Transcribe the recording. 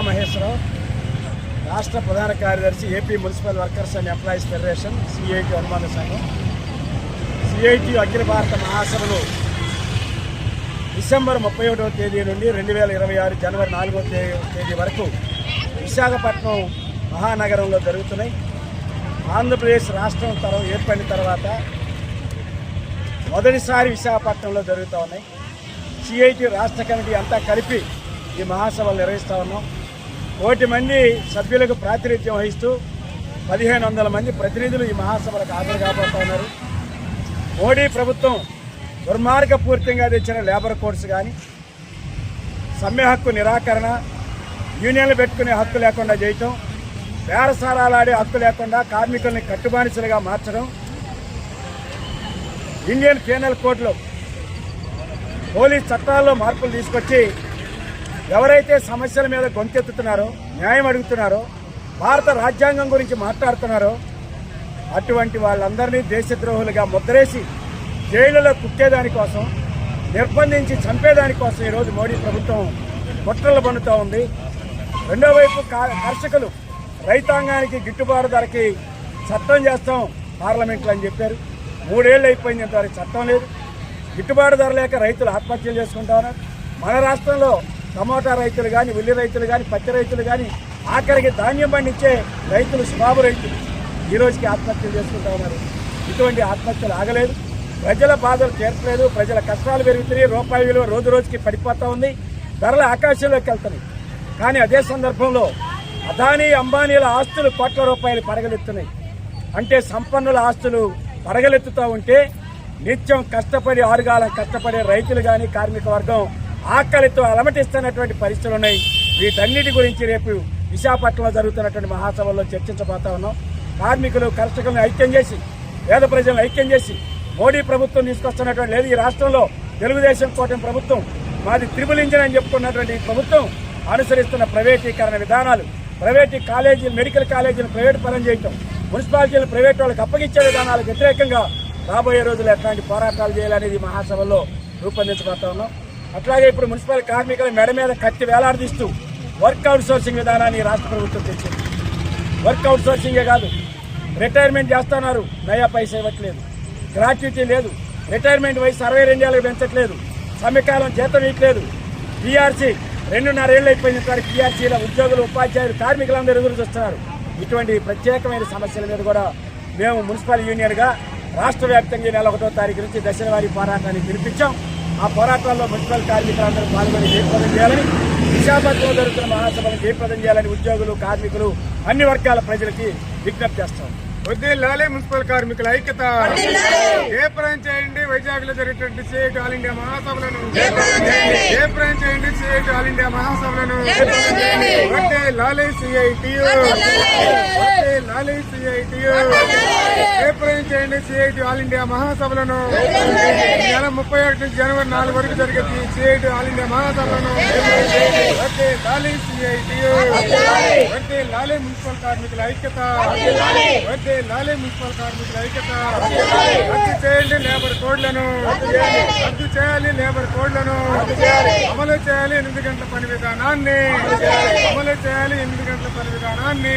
మహేశ్వరరావు, రాష్ట్ర ప్రధాన కార్యదర్శి, AP municipal workers and employees federation, CIT అనుబంధ సంఘం. సిఐటి అఖిల భారత మహాసభలు డిసెంబర్ 31వ తేదీ నుండి 2026 జనవరి 4వ తేదీ వరకు విశాఖపట్నం మహానగరంలో జరుగుతున్నాయి. ఆంధ్రప్రదేశ్ రాష్ట్రం ఏర్పడిన తర్వాత మొదటిసారి విశాఖపట్నంలో జరుగుతూ ఉన్నాయి. సిఐటి రాష్ట్ర కమిటీ అంతా కలిపి ఈ మహాసభలు నిర్వహిస్తూ ఉన్నాం. 1,000 మంది సభ్యులకు ప్రాతినిధ్యం వహిస్తూ 1,500 మంది ప్రతినిధులు ఈ మహాసభలకు హాజరు కాబోతూ ఉన్నారు. మోడీ ప్రభుత్వం దుర్మార్గపూరితంగా తెచ్చిన లేబర్ కోడ్స్ కానీ, సమ్మె హక్కు నిరాకరణ, యూనియన్లు పెట్టుకునే హక్కు లేకుండా చేయటం, బేరసారాలాడే హక్కు లేకుండా కార్మికుల్ని కట్టుబానిసలుగా మార్చడం, ఇండియన్ పీనల్ కోడ్లో పోలీస్ చట్టాల్లో మార్పులు తీసుకొచ్చి ఎవరైతే సమస్యల మీద గొంతెత్తుతున్నారో, న్యాయం అడుగుతున్నారో, భారత రాజ్యాంగం గురించి మాట్లాడుతున్నారో అటువంటి వాళ్ళందరినీ దేశద్రోహులుగా ముద్రేసి జైళ్లలో కుక్కేదానికోసం, నిర్బంధించి చంపేదానికోసం ఈరోజు మోడీ ప్రభుత్వం కుట్రలు పన్నుతూ ఉంది. రెండో వైపు కర్షకులు రైతాంగానికి గిట్టుబాటు ధరకి చట్టం చేస్తాం పార్లమెంట్లో అని చెప్పారు. 3 ఏళ్ళు అయిపోయింది, ఇంతవరకు చట్టం లేదు. గిట్టుబాటు ధర లేక రైతులు ఆత్మహత్యలు చేసుకుంటా ఉన్నారు. మన రాష్ట్రంలో టమోటా రైతులు కానీ, ఉల్లి రైతులు కానీ, పత్తి రైతులు కానీ, ఆఖరికి ధాన్యం పండించే రైతులు, స్వాబు రైతులు ఈ రోజుకి ఆత్మహత్యలు చేసుకుంటా ఉన్నారు. ఇటువంటి ఆత్మహత్యలు ఆగలేదు. ప్రజల బాధలు తీర్చలేదు. ప్రజల కష్టాలు పెరుగుతున్నాయి. రూపాయి విలువ రోజు రోజుకి పడిపోతూ ఉంది. ధరలు ఆకాశంలోకి వెళ్తున్నాయి. కానీ అదే సందర్భంలో అదానీ, అంబానీల ఆస్తులు కోట్ల రూపాయలు పడగలెత్తున్నాయి. అంటే సంపన్నుల ఆస్తులు పడగలెత్తుతూ ఉంటే నిత్యం కష్టపడి ఆరుగాలం కష్టపడే రైతులు కానీ, కార్మిక వర్గం ఆకలితో అలమటిస్తున్నటువంటి పరిస్థితులు ఉన్నాయి. వీటన్నిటి గురించి రేపు విశాఖపట్నంలో జరుగుతున్నటువంటి మహాసభల్లో చర్చించబోతా ఉన్నాం. కార్మికులు, కర్షకులను ఐక్యం చేసి, పేద ప్రజలను ఐక్యం చేసి మోడీ ప్రభుత్వం తీసుకొస్తున్నటువంటి లేదు, ఈ రాష్ట్రంలో తెలుగుదేశం కూటమి ప్రభుత్వం మాది త్రిబుల్ ఇంజిన్ అని చెప్పుకున్నటువంటి ప్రభుత్వం అనుసరిస్తున్న ప్రైవేటీకరణ విధానాలు, ప్రైవేట్ కాలేజీలు, మెడికల్ కాలేజీలు ప్రైవేట్ పరం చేయటం, మున్సిపాలిటీలు ప్రైవేట్ వాళ్ళకి అప్పగించే విధానాలకు వ్యతిరేకంగా రాబోయే రోజులు ఎట్లాంటి పోరాటాలు చేయాలనేది మహాసభల్లో రూపొందించబోతా ఉన్నాం. అట్లాగే ఇప్పుడు మున్సిపల్ కార్మికుల మెడ మీద కత్తి వేలాడదీస్తూ వర్క్ అవుట్ సోర్సింగ్ విధానాన్ని రాష్ట్ర ప్రభుత్వం తెచ్చింది. వర్క్ అవుట్ సోర్సింగే కాదు, రిటైర్మెంట్ చేస్తున్నారు, నయా పైసా ఇవ్వట్లేదు, గ్రాట్యుటీ లేదు, రిటైర్మెంట్ వయసు 62 ఏళ్ళకి పెంచట్లేదు, సమ్మెకాలం జీతం ఇవ్వట్లేదు, పీఆర్సీ 2.5 ఏళ్ళు అయిపోయిన తర్వాత పీఆర్సీల ఉద్యోగులు, ఉపాధ్యాయులు, కార్మికులందరూ ఎదురు చూస్తున్నారు. ఇటువంటి ప్రత్యేకమైన సమస్యల మీద కూడా మేము మున్సిపల్ యూనియన్గా రాష్ట్ర వ్యాప్తంగా నెల 1వ తారీఖు నుంచి దశల వారీ పోరాటాన్ని పిలిపించాం. ఆ పోరాటాల్లో మున్సిపల్ కార్మికులందరూ పాల్గొని జయప్రదం చేయాలని, విశాఖపట్నంలో జరుగుతున్న మహాసభను జయప్రదం చేయాలని ఉద్యోగులు, కార్మికులు, అన్ని వర్గాల ప్రజలకి విజ్ఞప్తి చేస్తాం. వద్దేలాలే మున్సిపల్ కార్మికుల ఐక్యత జయప్రదం చేయండి. వైజాగ్ లో జరిగేటువంటి సిఐటి ఆల్ ఇండియా మహాసభలను జయప్రదం చేయండి. సిఐటి ఆల్ ఇండియా మహాసభలను వద్దేలాలే సిఐటియు, వద్దేలాలే సిఐటియు, జయప్రదం చేయండి. సిఐటి ఆల్ ఇండియా మహాసభలను నెల 31 జనవరి 4 వరకు జరిగే సిఐటి ఆల్ ఇండియా మహాసభలను వద్దేలాలే సిఐటియు, వద్దేలాలే మున్సిపల్ కార్మికుల ఐక్యత, లాలే మున్సిపల్ కార్మికుల ఐక్యత. రద్దు చేయండి లేబర్ కోడ్లను, రద్దు చేయాలి లేబర్ కోడ్లను, అమలు చేయాలి 8 గంటల పని విధానాన్ని, అమలు చేయాలి 8 గంటల పని విధానాన్ని.